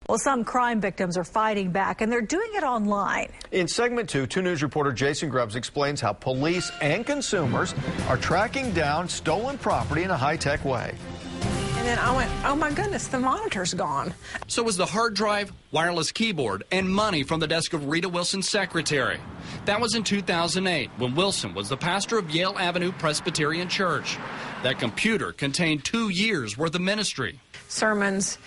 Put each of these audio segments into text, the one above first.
Well, some crime victims are fighting back, and they're doing it online. In segment 2, 2 News reporter Jason Grubbs explains how police and consumers are tracking down stolen property in a high-tech way. And then I went, oh my goodness, the monitor's gone. So was the hard drive, wireless keyboard, and money from the desk of Rita Wilson's secretary. That was in 2008, when Wilson was the pastor of Yale Avenue Presbyterian Church. That computer contained 2 years' worth of ministry. Sermons,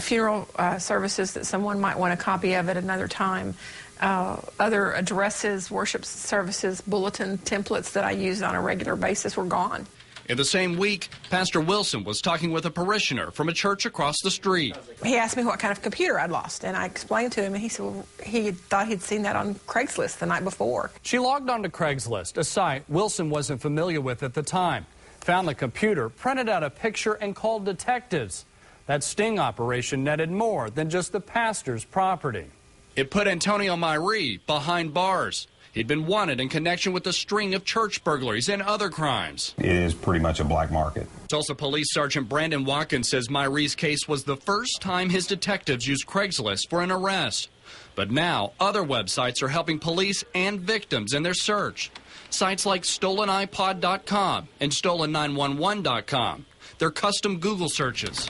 funeral services that someone might want a copy of at another time, other addresses, worship services, bulletin templates that I used on a regular basis were gone. In the same week, Pastor Wilson was talking with a parishioner from a church across the street. He asked me what kind of computer I'd lost, and I explained to him, and he said well, he thought he'd seen that on Craigslist the night before. She logged on to Craigslist, a site Wilson wasn't familiar with at the time, found the computer, printed out a picture, and called detectives. That sting operation netted more than just the pastor's property. It put Antonio Myrie behind bars. He'd been wanted in connection with a string of church burglaries and other crimes. It is pretty much a black market. Tulsa Police Sergeant Brandon Watkins says Myrie's case was the first time his detectives used Craigslist for an arrest. But now other websites are helping police and victims in their search. Sites like StolenIPod.com and Stolen911.com. They're custom Google searches.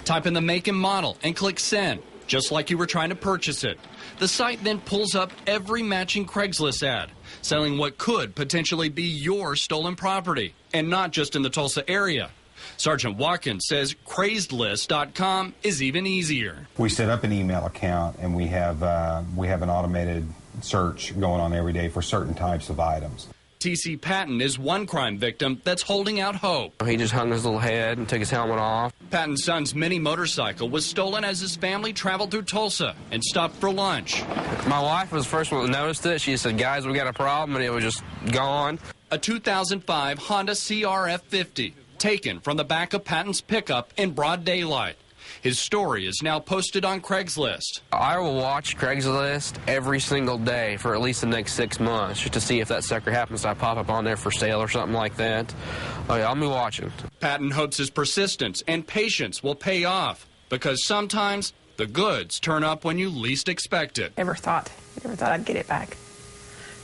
Type in the make and model and click send, just like you were trying to purchase it. The site then pulls up every matching Craigslist ad, selling what could potentially be your stolen property, and not just in the Tulsa area. Sergeant Watkins says Crazedlist.com is even easier. We set up an email account, and we have an automated search going on every day for certain types of items. T.C. Patton is one crime victim that's holding out hope. He just hung his little head and took his helmet off. Patton's son's mini motorcycle was stolen as his family traveled through Tulsa and stopped for lunch. My wife was the first one that noticed it. She said, guys, we got a problem, and it was just gone. A 2005 Honda CRF-50 taken from the back of Patton's pickup in broad daylight. His story is now posted on Craigslist. I will watch Craigslist every single day for at least the next 6 months just to see if that sucker happens to pop up on there for sale or something like that. Oh, yeah, I'll be watching. Patton hopes his persistence and patience will pay off because sometimes the goods turn up when you least expect it. Never thought I'd get it back.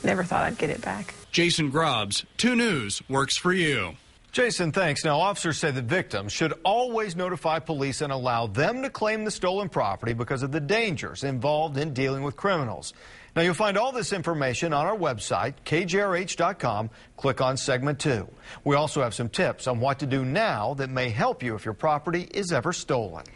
Never thought I'd get it back. Jason Grubbs, 2 News, works for you. Jason, thanks. Now, officers say that victims should always notify police and allow them to claim the stolen property because of the dangers involved in dealing with criminals. Now, you'll find all this information on our website, kjrh.com. Click on segment 2. We also have some tips on what to do now that may help you if your property is ever stolen.